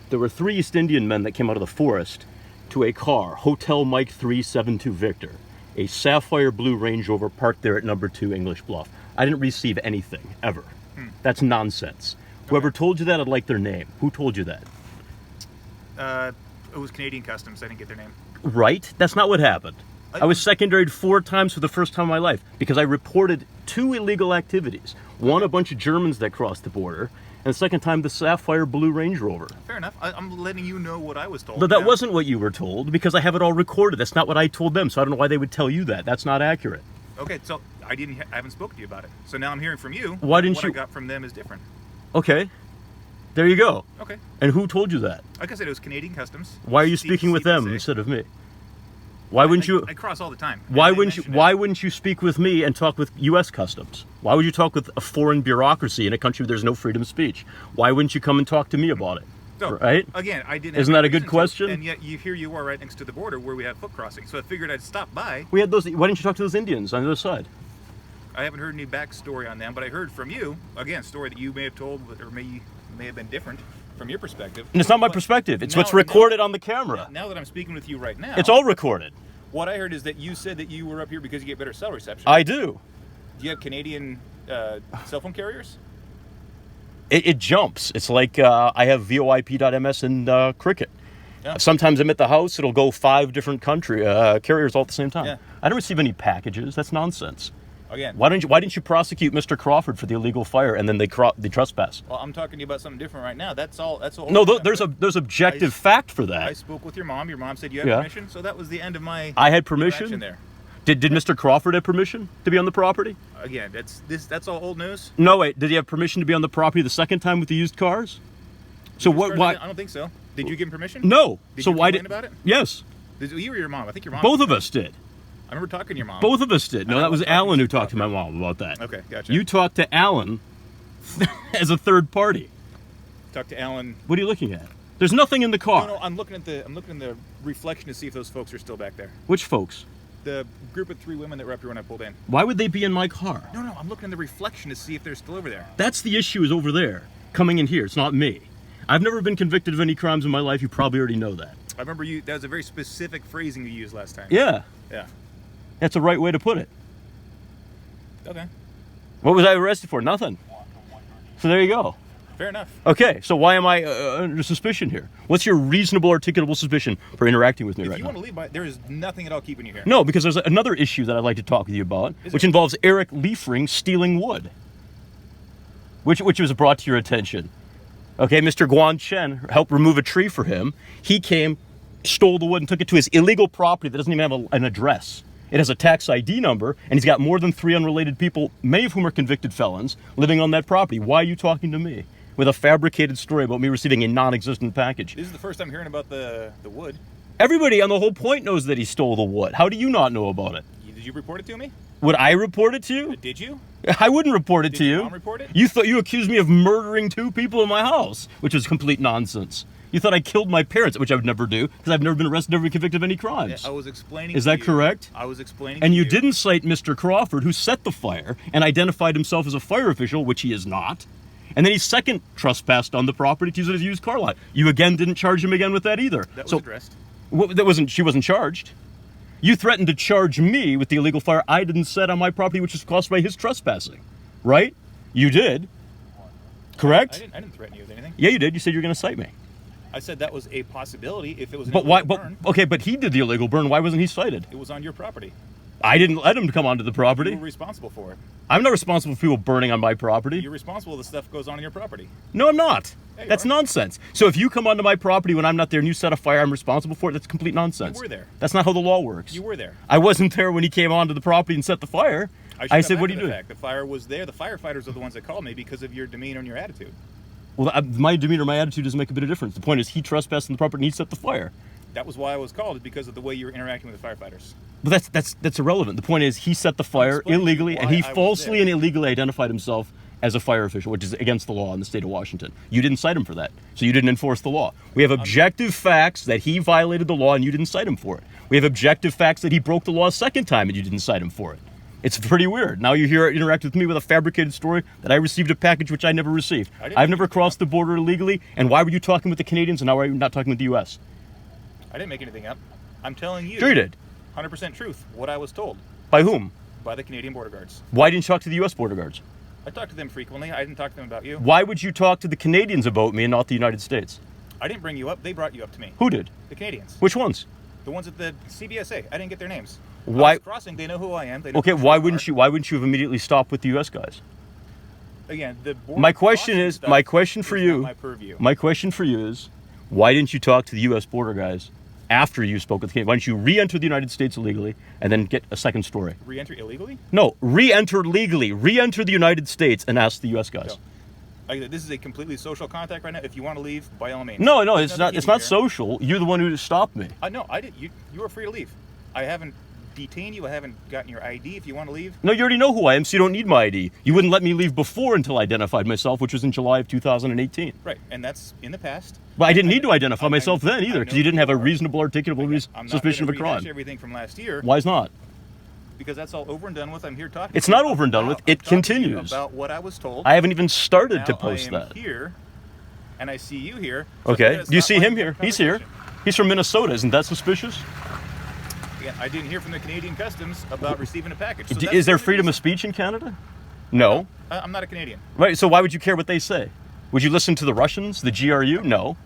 There were 3 East Indian men that came out of the forest to a car, Hotel Mike 372 Victor, a sapphire blue Range Rover parked there at number 2 English Bluff. I didn't receive anything, ever. That's nonsense. Okay. Whoever told you that, I'd like their name. Who told you that? It was Canadian Customs. I didn't get their name. Right? That's not what happened. I was secondaried 4 times for the first time in my life because I reported 2 illegal activities. One, a bunch of Germans that crossed the border, and the second time, the sapphire blue Range Rover. Fair enough. I'm letting you know what I was told. But that wasn't what you were told because I have it all recorded. That's not what I told them, so I don't know why they would tell you that. That's not accurate. Okay, so I haven't spoken to you about it. So now I'm hearing from you. Why didn't what you? I got from them is different. Okay. There you go. Okay. And who told you that? Like I said, it was Canadian Customs. Why are you speaking with them instead of me? Why wouldn't you? I cross all the time. Why wouldn't you speak with me and talk with U.S. Customs? Why would you talk with a foreign bureaucracy in a country where there's no freedom of speech? Why wouldn't you come and talk to me about it? So, right? Again, I didn't. Isn't that a good question? And yet here you are right next to the border where we have foot crossing. So I figured I'd stop by. We had those. Why didn't you talk to those Indians on the other side? I haven't heard any backstory on them, but I heard from you, again, a story that you may have told or may have been different from your perspective. And it's not my perspective. It's what's recorded on the camera. Now that I'm speaking with you right now. It's all recorded. What I heard is that you said that you were up here because you get better cell reception. I do. Do you have Canadian cell phone carriers? It jumps. It's like I have VoIP.ms and Cricket. Yeah. Sometimes I'm at the house, it'll go 5 different carriers all at the same time. Yeah. I don't receive any packages. That's nonsense. Again. Why didn't you prosecute Mr. Crawford for the illegal fire and then they trespass? Well, I'm talking to you about something different right now. That's all. No, there's objective fact for that. I spoke with your mom. Your mom said you had permission, so that was the end of my. I had permission there. Did Mr. Crawford have permission to be on the property? Again, that's all old news. No, wait. Did he have permission to be on the property the second time with the used cars? So what? Why? I don't think so. Did you give him permission? No. Did so you why complain about it? Yes. You or your mom? I think your mom. Both of us did. I remember talking to your mom. Both of us did. No, that was Alan who talked to my mom about that. Okay, gotcha. You talked to Alan as a third party. Talk to Alan. What are you looking at? There's nothing in the car. No, I'm looking in the reflection to see if those folks are still back there. Which folks? The group of 3 women that were up here when I pulled in. Why would they be in my car? No, I'm looking in the reflection to see if they're still over there. That's the issue, is over there, coming in here. It's not me. I've never been convicted of any crimes in my life. You probably already know that. I remember that was a very specific phrasing you used last time. Yeah. Yeah. That's the right way to put it. Okay. What was I arrested for? Nothing. So there you go. Fair enough. Okay, so why am I under suspicion here? What's your reasonable, articulable suspicion for interacting with me right now? If you want to leave, there is nothing at all keeping you here. No, because there's another issue that I'd like to talk with you about, which involves Eric Liefring stealing wood, which was brought to your attention. Okay, Mr. Guan Chen helped remove a tree for him. He came, stole the wood, and took it to his illegal property that doesn't even have an address. It has a tax ID number, and he's got more than 3 unrelated people, many of whom are convicted felons, living on that property. Why are you talking to me with a fabricated story about me receiving a non-existent package? This is the first I'm hearing about the wood. Everybody on the whole point knows that he stole the wood. How do you not know about it? Did you report it to me? Would I report it to you? Did you? I wouldn't report it to you. Did your mom report it? You accused me of murdering 2 people in my house, which is complete nonsense. You thought I killed my parents, which I would never do, because I've never been arrested, never been convicted of any crimes. Yeah, I was explaining. Is that correct? I was explaining. And you didn't cite Mr. Crawford, who set the fire and identified himself as a fire official, which he is not. And then he second trespassed on the property to use it as a used car lot. You again didn't charge him again with that either. That was addressed. She wasn't charged. You threatened to charge me with the illegal fire I didn't set on my property, which was caused by his trespassing. Right? You did. Correct? I didn't threaten you with anything. Yeah, you did. You said you were going to cite me. I said that was a possibility if it was an illegal burn. But he did the illegal burn. Why wasn't he cited? It was on your property. I didn't let him come onto the property. You were responsible for it. I'm not responsible for people burning on my property. You're responsible if the stuff goes on your property. No, I'm not. Yeah, that's nonsense. So if you come onto my property when I'm not there and you set a fire, I'm responsible for it. That's complete nonsense. You were there. That's not how the law works. You were there. I wasn't there when he came onto the property and set the fire. I said, what are you doing? The fire was there. The firefighters are the ones that called me because of your demeanor and your attitude. Well, my demeanor, my attitude doesn't make a bit of difference. The point is he trespassed on the property and he set the fire. That was why I was called, is because of the way you were interacting with the firefighters. But that's irrelevant. The point is he set the fire illegally, and he falsely and illegally identified himself as a fire official, which is against the law in the state of Washington. You didn't cite him for that, so you didn't enforce the law. We have objective facts that he violated the law, and you didn't cite him for it. We have objective facts that he broke the law a second time, and you didn't cite him for it. It's pretty weird. Now you here interact with me with a fabricated story that I received a package which I never received. I've never crossed the border illegally, and why were you talking with the Canadians and now why are you not talking with the U.S.? I didn't make anything up. I'm telling you. Sure you did. 100% truth. What I was told. By whom? By the Canadian border guards. Why didn't you talk to the U.S. border guards? I talk to them frequently. I didn't talk to them about you. Why would you talk to the Canadians about me and not the United States? I didn't bring you up. They brought you up to me. Who did? The Canadians. Which ones? The ones at the CBSA. I didn't get their names. Why? I was crossing. They know who I am. They know Okay, who why you wouldn't are. you? Why wouldn't you have immediately stopped with the U.S. guys? Again, the border My question crossing is. stuff My question for is you. not my purview. My question for you is, why didn't you talk to the U.S. border guys after you spoke with the Canadians? Why didn't you re-enter the United States illegally and then get a second story? Re-enter illegally? No, re-enter legally. Re-enter the United States and ask the U.S. guys. No. This is a completely social contact right now. If you want to leave, by all means. No, There's it's nothing not. It's keeping not you here. social. You're the one who stopped me. No, I did. You are free to leave. I haven't detained you. I haven't gotten your ID. If you want to leave, No, you already know who I am, so you don't need my ID. You wouldn't let me leave before until I identified myself, which was in July of 2018. right? And that's in the past. But I didn't need to identify myself then I either, know because you didn't have a you are. reasonable, articulable I'm not suspicion of gonna a crime. rehash everything from last year Why is not? because that's all over and done with. I'm here talking. It's to you not over and done about- with. It I'm talking to you continues. about what I was told. I haven't even started to Now post I am that. here, and I see you here. so Okay. that's Do you not see my him here? He's here. conversation. He's from Minnesota. Isn't that suspicious? Again, I didn't hear from the Canadian Customs about receiving a package. So D- that's Is there the only freedom of reason- speech in Canada? No. I'm not a Canadian. Right. So why would you care what they say? Would you listen to the Russians, the GRU? No.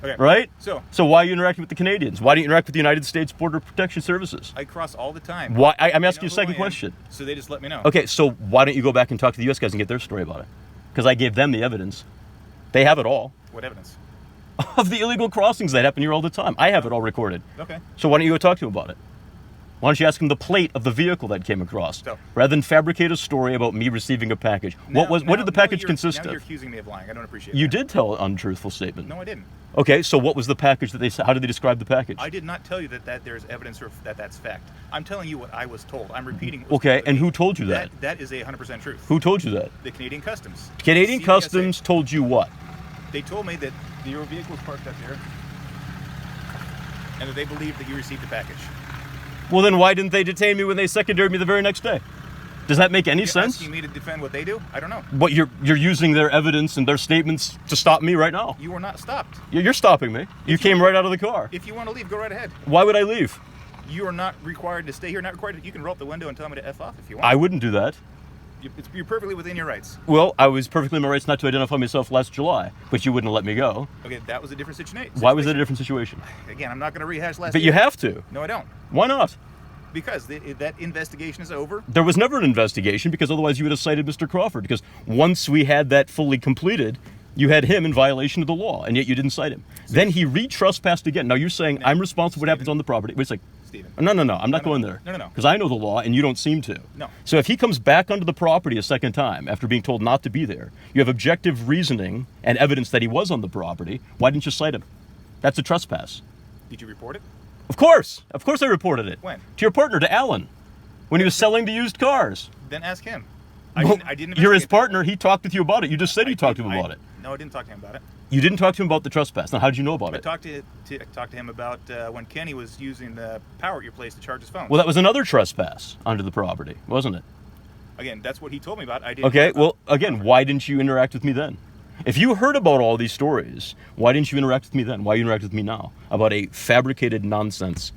Okay. Right? So So why are you interacting with the Canadians? Why do you interact with the United States Border Protection Services? I cross all the time. Why? I'm They asking know you a who second I am, question. So they just let me know. Okay, so why don't you go back and talk to the U.S. guys and get their story about it? Because I gave them the evidence. They have it all What evidence? of the illegal crossings that happen here all the time. I have it all recorded. Okay. So why don't you go talk to them about it? Why don't you ask them the plate of the vehicle that came across, So- rather than fabricate a story about me receiving a package? Now- What now- did the now package you're- consist now You're of? accusing me of lying. I don't appreciate You that. did tell an untruthful statement. No, I didn't. Okay, so what was the package that they said? How did they describe the package? I did not tell you that there's evidence or that that's fact. I'm telling you what I was told. I'm repeating. What was Okay, told to and me. who told you that? That is 100% truth. Who told you that? The Canadian Customs. Canadian CBSA. Customs told you what? They told me that your vehicle was parked up there, and that they believed that you received a package. Well, then why didn't they detain me when they secondared me the very next day? Does that make any You're sense? asking me to defend what they do? I don't know. But you're using their evidence and their statements to stop me right now. You were not stopped. You're stopping me. You came right out of the car. If you want to leave, go right ahead. Why would I leave? You are not required to stay here. Not required. You can roll up the window and tell me to f off if you want. I wouldn't do that. You're perfectly within your rights. Well, I was perfectly in my rights not to identify myself last July, but you wouldn't let me go. Okay, that was a different situation. Why was that a different situation? Again, I'm not going to rehash last But year. you have to. No, I don't. Why not? Because that investigation is over. There was never an investigation because otherwise you would have cited Mr. Crawford. Because once we had that fully completed, you had him in violation of the law, and yet you didn't cite him. Then he re-trespassed again. Now you're saying I'm responsible for what happens on the property. Wait a second. Stephen. No. I'm not No, going no. there. No, no, no. Because I know the law and you don't seem to. No. So if he comes back onto the property a second time after being told not to be there, you have objective reasoning and evidence that he was on the property. Why didn't you cite him? That's a trespass. Did you report it? Of course I reported it. When? To your partner, to Alan, when he was selling the used cars. Then ask him. Well, I didn't you're his investigate that. partner. He talked with you about it. You just said you I talked to did- him about it. No, I didn't talk to him about it. You didn't talk to him about the trespass. Now, how did you know about I it? talked to him about when Kenny was using the power at your place to charge his phone. Well, that was another trespass onto the property, wasn't it? Again, that's what he told me about. I didn't. Okay, know about well, the again, power. why didn't you interact with me then? If you heard about all these stories, why didn't you interact with me then? Why you interact with me now about a fabricated nonsense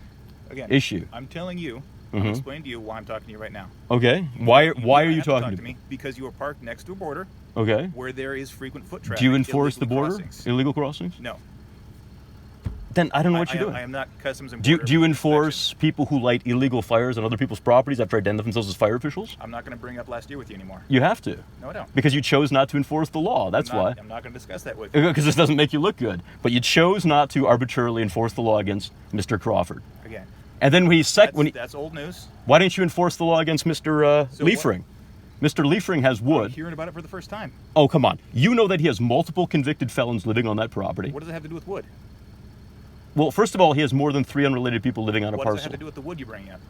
Again, issue? I'm telling you. I'm explaining to you why I'm talking to you right now. Okay, why are don't you have to talking talk to me? Because you are parked next to a border Okay, where there is frequent foot traffic. do you enforce the illegal border? crossings. Illegal crossings? No. Then I don't know what I you're am- doing. I am not customs and Do you border enforce people who light illegal fires on other people's properties after identifying themselves as fire officials? I'm not going to bring up last year with you anymore. You have to, No, I don't. because you chose not to enforce the law. That's I'm not, why. I'm not going to discuss that with you. Because this doesn't make you look good. But you chose not to arbitrarily enforce the law against Mr. Crawford. Again, And then that's old news. why didn't you enforce the law against Mr. So what? Liefring? Mr. Liefring has I'm wood. hearing about it for the first time. Oh, come on. You know that he has multiple convicted felons living on that property. What does it have to do with wood? Well, first of all, he has more than 3 unrelated people living on a What does it parcel. have to do with the wood you bring up?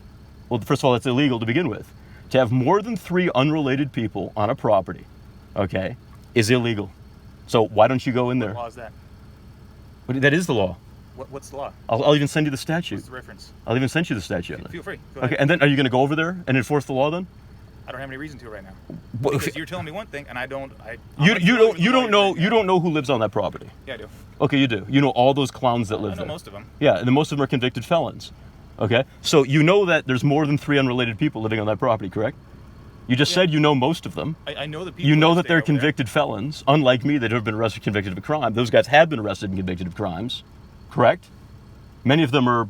Well, first of all, that's illegal to begin with. To have more than 3 unrelated people on a property, okay, is illegal. So why don't you go in there? What law is that? But that is the law. What's the law? I'll even send you the statute. What's the reference? I'll even send you the statute. Feel free. Go Okay, ahead. and then are you going to go over there and enforce the law then? I don't have any reason to right now. Well, Because you're telling me one thing, and I don't. You don't know who lives on that property. Yeah, I do. Okay, you do. You know all those clowns that live I know there. most of them. Yeah, and most of them are convicted felons. Okay, so you know that there's more than 3 unrelated people living on that property, correct? You just said you know most of them. I know the people. You know that that they're stay over there. convicted felons, unlike me that have been arrested convicted of a crime. Those guys have been arrested and convicted of crimes, correct? Many of them are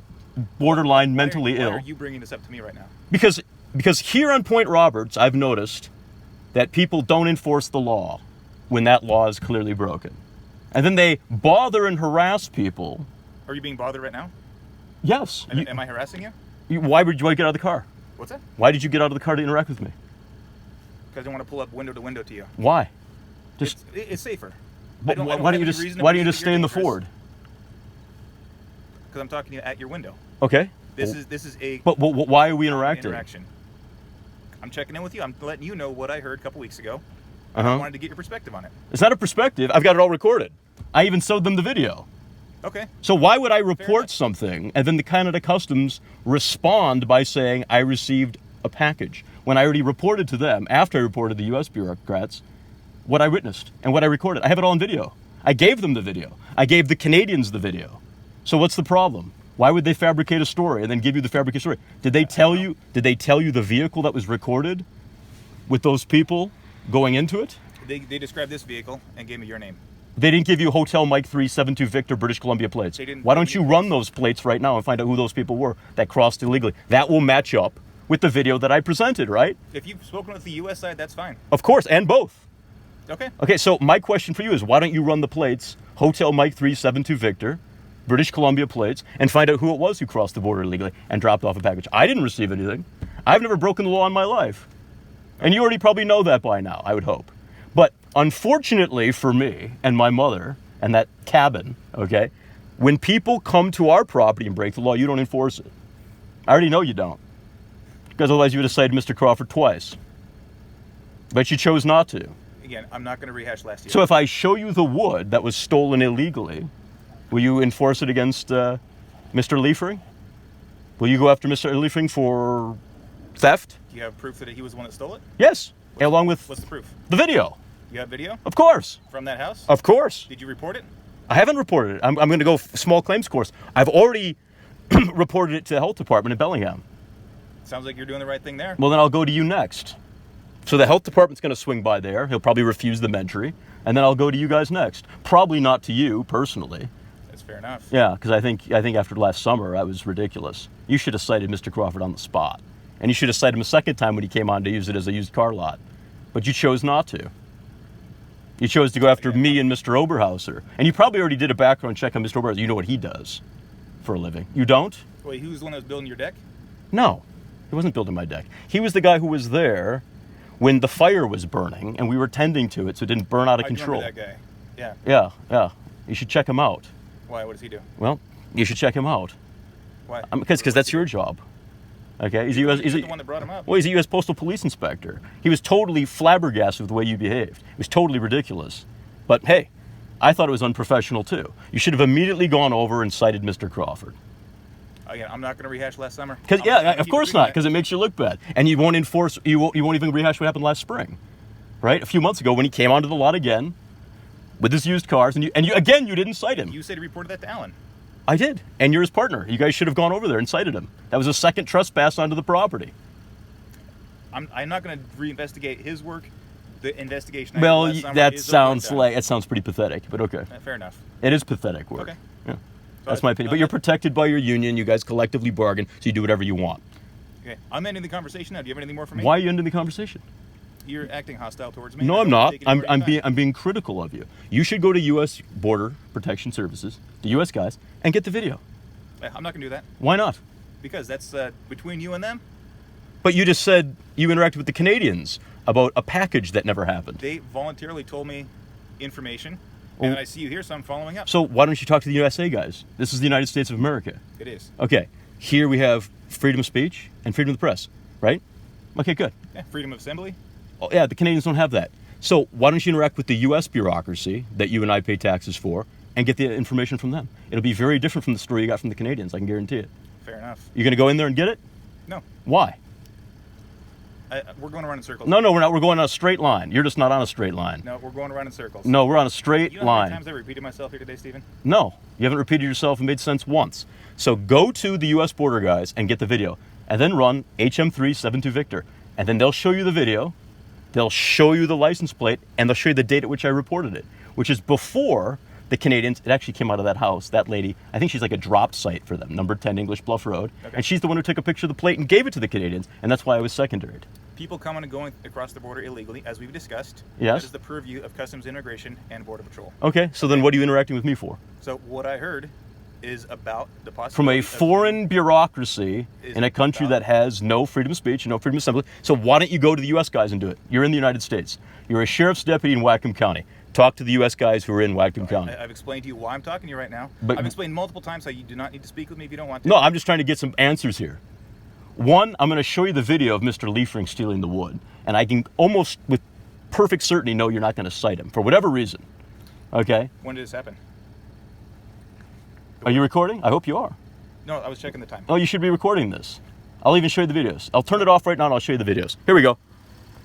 borderline mentally Why ill. are you bringing this up to me right now? Because here on Point Roberts, I've noticed that people don't enforce the law when that law is clearly broken. And then they bother and harass people. Are you being bothered right now? Yes. Am I harassing you? Why would you want to get out of the car? What's that? Why did you get out of the car to interact with me? Because I want to pull up window to window to you. Why? It's safer. Why don't you just stay in the Ford? Because I'm talking to you at your window. Okay. This is a. But why are we interacting? Interaction. I'm checking in with you. I'm letting you know what I heard a couple weeks ago. Uh-huh. I wanted to get your perspective on it. It's not a perspective. I've got it all recorded. I even showed them the video. Okay. So why would I report something and then the Canada Customs respond by saying I received a package when I already reported to them, after I reported to the U.S. bureaucrats, what I witnessed and what I recorded? I have it all on video. I gave them the video. I gave the Canadians the video. So what's the problem? Why would they fabricate a story and then give you the fabricated story? Did they tell you the vehicle that was recorded with those people going into it? They described this vehicle and gave me your name. They didn't give you Hotel Mike 372 Victor British Columbia plates. They didn't Why give don't me you the run those plates right now and find out who those people were that crossed illegally? That will match up with the video that I presented, right? If you've spoken with the U.S. side, that's fine. Of course, and both. Okay. Okay, so my question for you is why don't you run the plates, Hotel Mike 372 Victor, British Columbia plates, and find out who it was who crossed the border illegally and dropped off a package? I didn't receive anything. I've never broken the law in my life. And you already probably know that by now, I would hope. But unfortunately for me and my mother and that cabin, okay, when people come to our property and break the law, you don't enforce it. I already know you don't. Because otherwise you would have cited Mr. Crawford twice. But you chose not to. Again, I'm not going to rehash last year. So if I show you the wood that was stolen illegally, will you enforce it against Mr. Liefering? Will you go after Mr. Liefering for theft? Do you have proof that he was the one that stole it? Yes, along with What's the proof? the video. You have video Of course. from that house? Of course. Did you report it? I haven't reported it. I'm going to go small claims course. I've already reported it to the health department in Bellingham. Sounds like you're doing the right thing there. Well, then I'll go to you next. So the health department's going to swing by there. He'll probably refuse the entry. And then I'll go to you guys next. Probably not to you personally. That's fair enough. Yeah, because I think after last summer, that was ridiculous. You should have cited Mr. Crawford on the spot. And you should have cited him a second time when he came on to use it as a used car lot. But you chose not to. You chose to go after me and Mr. Oberhauser. And you probably already did a background check on Mr. Oberhauser. You know what he does for a living. You don't? Wait, who's the one that was building your deck? No, he wasn't building my deck. He was the guy who was there when the fire was burning and we were tending to it so it didn't burn out of I control. remember that guy. Yeah. Yeah. You should check him out. Why? What does he do? Well, you should check him out. Why? Because that's your job. Okay? He's You're the one that brought him up. Well, he's a U.S. Postal Police Inspector. He was totally flabbergasted with the way you behaved. It was totally ridiculous. But hey, I thought it was unprofessional too. You should have immediately gone over and cited Mr. Crawford. Again, I'm not going to rehash last summer. Of course not, because it makes you look bad. And you won't enforce, you won't even rehash what happened last spring. Right? A few months ago when he came onto the lot again with his used cars, and you didn't cite him. You said he reported that to Alan. I did. And you're his partner. You guys should have gone over there and cited him. That was a second trespass onto the property. I'm not going to reinvestigate his work. The investigation. Well, last summer that is sounds over and that sounds pretty pathetic, but okay. fair enough. It is pathetic work. Okay. Yeah. That's my opinion. But you're protected by your union. You guys collectively bargain, so you do whatever you want. Okay. I'm ending the conversation now. Do you have anything more for me? Why are you ending the conversation? You're acting hostile towards me. No, I I'm don't not. take any more of your time. I'm being critical of you. You should go to U.S. Border Protection Services, the U.S. guys, and get the video. I'm not going to do that Why not? because that's between you and them. But you just said you interacted with the Canadians about a package that never happened. They voluntarily told me information, Well- and I see you here, so I'm following up. So why don't you talk to the USA guys? This is the United States of America. It is. Okay, here we have freedom of speech and freedom of the press, right? Okay, good. Yeah, freedom of assembly. Oh, yeah, the Canadians don't have that. So why don't you interact with the U.S. bureaucracy that you and I pay taxes for and get the information from them? It'll be very different from the story you got from the Canadians, I can guarantee it. Fair enough. You going to go in there and get it? No. Why? We're going around in circles. No, we're not. We're going on a straight line. You're just not on a straight line. No, we're going around in circles. No, we're on a straight You know how many line. times I repeated myself here today, Stephen? No, you haven't repeated yourself and made sense once. So go to the U.S. border guys and get the video, and then run HM372 Victor, and then they'll show you the video, they'll show you the license plate, and they'll show you the date at which I reported it, which is before the Canadians. It actually came out of that house. That lady, I think she's like a drop site for them, number 10 English Bluff Road, Okay. and she's the one who took a picture of the plate and gave it to the Canadians, and that's why I was secondaried. People coming and going across the border illegally, as we've discussed. Yes. That is the purview of Customs Immigration and Border Patrol. Okay, so then what are you interacting with me for? So what I heard is about the possibility From a of- foreign bureaucracy Is in a country about- that has no freedom of speech and no freedom of assembly. So why don't you go to the U.S. guys and do it? You're in the United States. You're a sheriff's deputy in Whatcom County. Talk to the U.S. guys who are in Whatcom County. I've explained to you why I'm talking to you right now. But- I've explained multiple times how you do not need to speak with me if you don't want to. No, I'm just trying to get some answers here. One, I'm going to show you the video of Mr. Liefring stealing the wood, and I can almost with perfect certainty know you're not going to cite him for whatever reason. Okay? When did this happen? Are you recording? I hope you are. No, I was checking the time. Oh, you should be recording this. I'll even show you the videos. I'll turn it off right now and I'll show you the videos. Here we go.